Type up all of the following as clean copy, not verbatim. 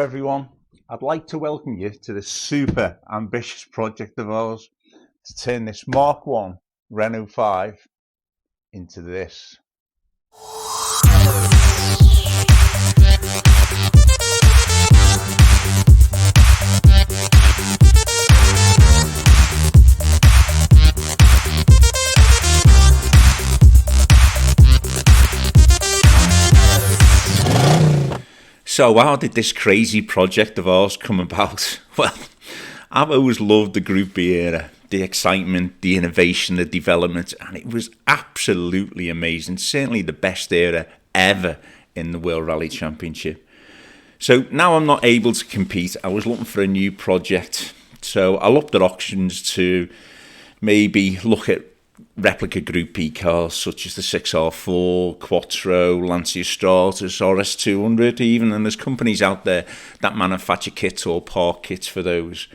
everyone, I'd like to welcome you to this super ambitious project of ours to turn this Mark 1 Renault 5 into this. So how did this crazy project of ours come about? Well, I've always loved the Group B era, the excitement, the innovation, the development, and it was absolutely amazing. Certainly the best era ever in the World Rally Championship. So now I'm not able to compete. I was looking for a new project. So I looked at options to maybe look at replica Group B cars such as the 6R4, Quattro, Lancia Stratus, RS200 even, and there's companies out there that manufacture kits or part kits for those.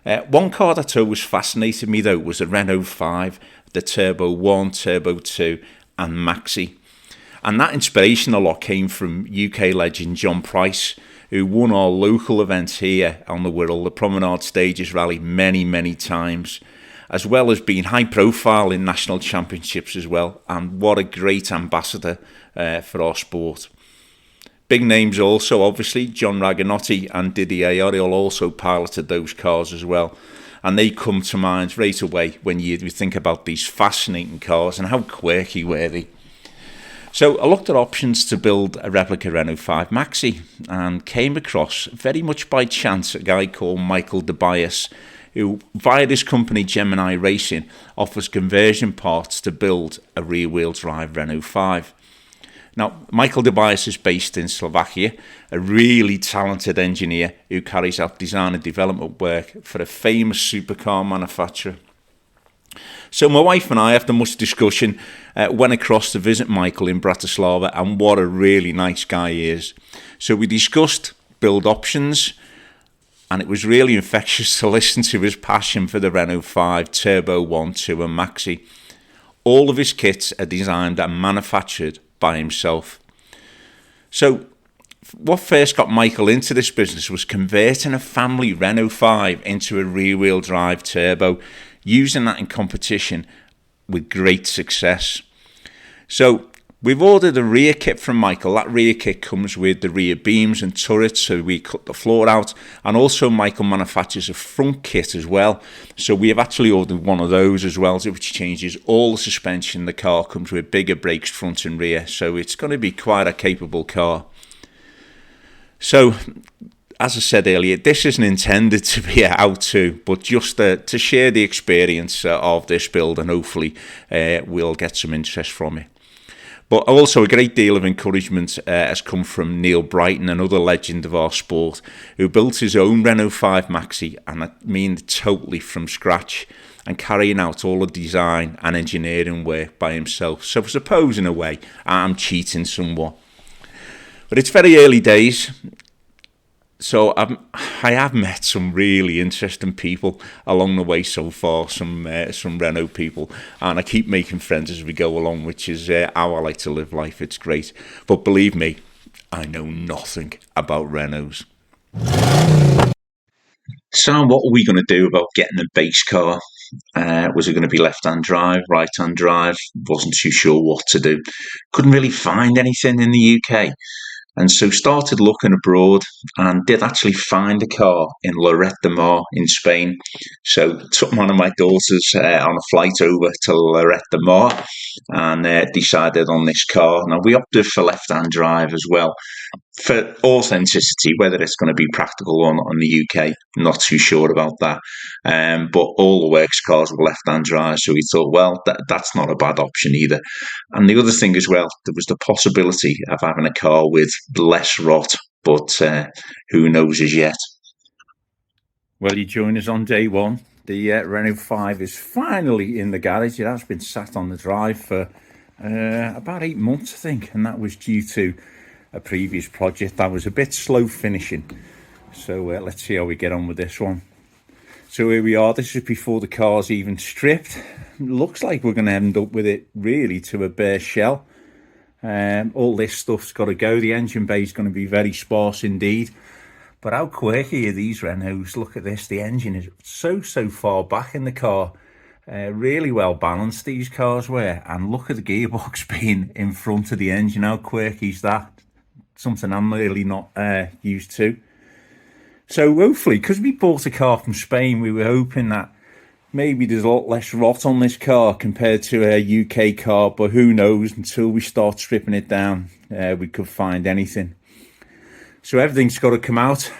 One car that always fascinated me though was the Renault 5, the Turbo 1, Turbo 2 and Maxi. And that inspiration a lot came from UK legend John Price, who won our local event here on the Wirral, the Promenade Stages Rally, many times, as well as being high profile in national championships as well. And what a great ambassador for our sport. Big names also, obviously, John Raganotti and Didier Auriol also piloted those cars as well. And they come to mind right away when you think about these fascinating cars and how quirky were they. So I looked at options to build a replica Renault 5 Maxi and came across, very much by chance, a guy called Michael DeBias, who, via this company Gemini Racing, offers conversion parts to build a rear-wheel drive Renault 5. Now, Michael DeBias is based in Slovakia, a really talented engineer who carries out design and development work for a famous supercar manufacturer. So my wife and I, after much discussion, went across to visit Michael in Bratislava, and what a really nice guy he is. So we discussed build options, and it was really infectious to listen to his passion for the Renault 5, Turbo 1, 2 and Maxi. All of his kits are designed and manufactured by himself. So what first got Michael into this business was converting a family Renault 5 into a rear-wheel drive turbo, using that in competition with great success. So we've ordered a rear kit from Michael. That rear kit comes with the rear beams and turrets, so we cut the floor out. And also Michael manufactures a front kit as well. So we have actually ordered one of those as well, which changes all the suspension. The car comes with bigger brakes front and rear. So it's going to be quite a capable car. So, as I said earlier, this isn't intended to be a how-to, but just to share the experience of this build, and hopefully we'll get some interest from it. But also a great deal of encouragement has come from Neil Brighton, another legend of our sport, who built his own Renault 5 Maxi, and I mean totally from scratch, and carrying out all the design and engineering work by himself. So I suppose in a way I'm cheating somewhat. But it's very early days. So I have met some really interesting people along the way so far, some Renault people, and I keep making friends as we go along, which is how I like to live life. It's great. But believe me, I know nothing about Renaults. So what are we going to do about getting a base car? Was it going to be left-hand drive, right-hand drive? Wasn't too sure what to do. Couldn't really find anything in the UK. And so started looking abroad, and did actually find a car in Lloret de Mar in Spain. So took one of my daughters on a flight over to Lloret de Mar, and decided on this car. Now we opted for left-hand drive as well, for authenticity. Whether it's going to be practical or not in the UK, not too sure about that. But all the works cars were left-hand drive, so we thought, well, that's not a bad option either. And the other thing as well, there was the possibility of having a car with less rot, but who knows as yet. Well, you join us on day one. The Renault 5 is finally in the garage. It has been sat on the drive for about 8 months, I think, and that was due to a previous project that was a bit slow finishing. So let's see how we get on with this one. So here we are. This is before the car's even stripped. Looks like we're going to end up with it really to a bare shell. All this stuff's got to go. The engine bay is going to be very sparse indeed. But how quirky are these Renaults? Look at this, the engine is so far back in the car. Really well balanced these cars were, and look at the gearbox being in front of the engine. How quirky is that? Something I'm really not used to. So hopefully, because we bought a car from Spain, we were hoping that maybe there's a lot less rot on this car compared to a UK car, but who knows, until we start stripping it down, we could find anything. So everything's got to come out.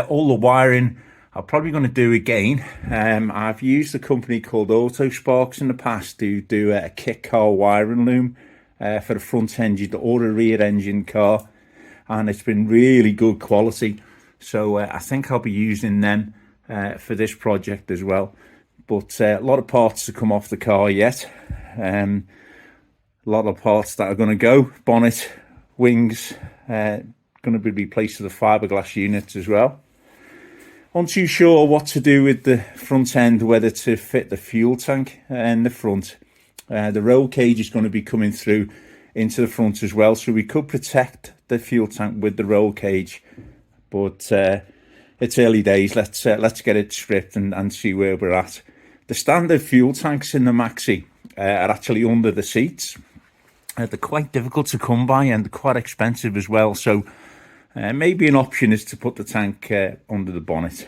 All the wiring I'm probably going to do again. I've used a company called Auto Sparks in the past to do a kit car wiring loom for the front engine or a rear engine car, and it's been really good quality. So I think I'll be using them for this project as well. But a lot of parts to come off the car yet. A lot of parts that are going to go. Bonnet, wings, going to be replaced with the fiberglass units as well. I'm too sure what to do with the front end, whether to fit the fuel tank in the front. The roll cage is going to be coming through into the front as well, so we could protect the fuel tank with the roll cage. But it's early days. Let's get it stripped and see where we're at. The standard fuel tanks in the Maxi are actually under the seats. They're quite difficult to come by and quite expensive as well. So maybe an option is to put the tank under the bonnet.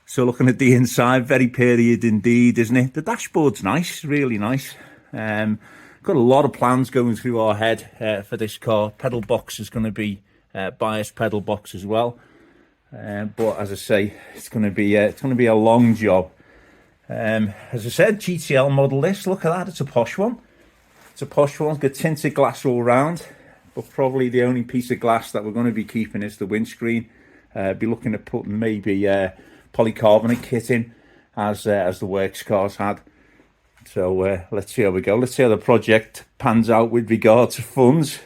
So looking at the inside, very period indeed, isn't it? The dashboard's nice, really nice. Got a lot of plans going through our head for this car. Pedal box is going to be bias pedal box as well. But as I say, it's going to be a long job. As I said, GTL model this. Look at that, it's a posh one. It's a posh one. Got tinted glass all round. But probably the only piece of glass that we're going to be keeping is the windscreen. Be looking at putting maybe polycarbonate kit in, as the works cars had. So let's see how we go. Let's see how the project pans out with regard to funds.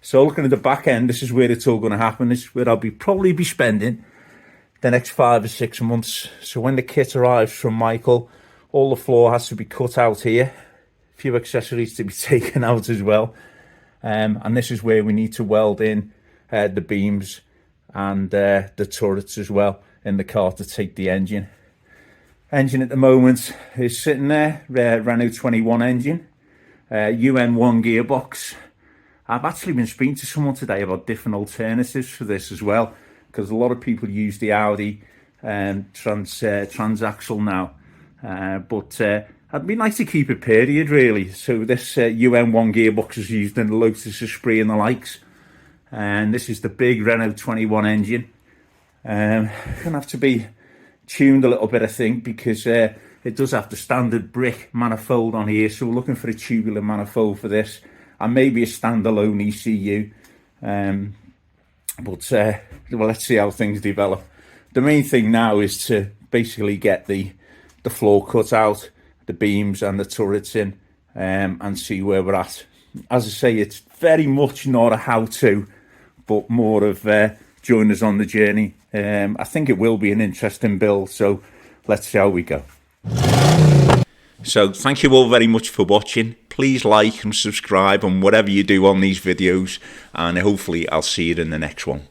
So looking at the back end, this is where it's all going to happen. This is where I'll probably be spending the next 5 or 6 months. So when the kit arrives from Michael, all the floor has to be cut out here. A few accessories to be taken out as well. And this is where we need to weld in the beams and the turrets as well in the car to take the engine. Engine at the moment is sitting there, Renault 21 engine, UN1 gearbox. I've actually been speaking to someone today about different alternatives for this as well, because a lot of people use the Audi transaxle now. But it'd be nice to keep it period, really. So this UN1 gearbox is used in the Lotus Esprit and the likes. And this is the big Renault 21 engine. Going to have to be tuned a little bit, I think, because it does have the standard brick manifold on here. So we're looking for a tubular manifold for this. And maybe a standalone ECU. But well, let's see how things develop. The main thing now is to basically get the floor cut out, the beams and the turrets in, and see where we're at. As I say, it's very much not a how-to, but more of join us on the journey. I think it will be an interesting build, so let's see how we go. So thank you all very much for watching. Please like and subscribe on whatever you do on these videos, and hopefully I'll see you in the next one.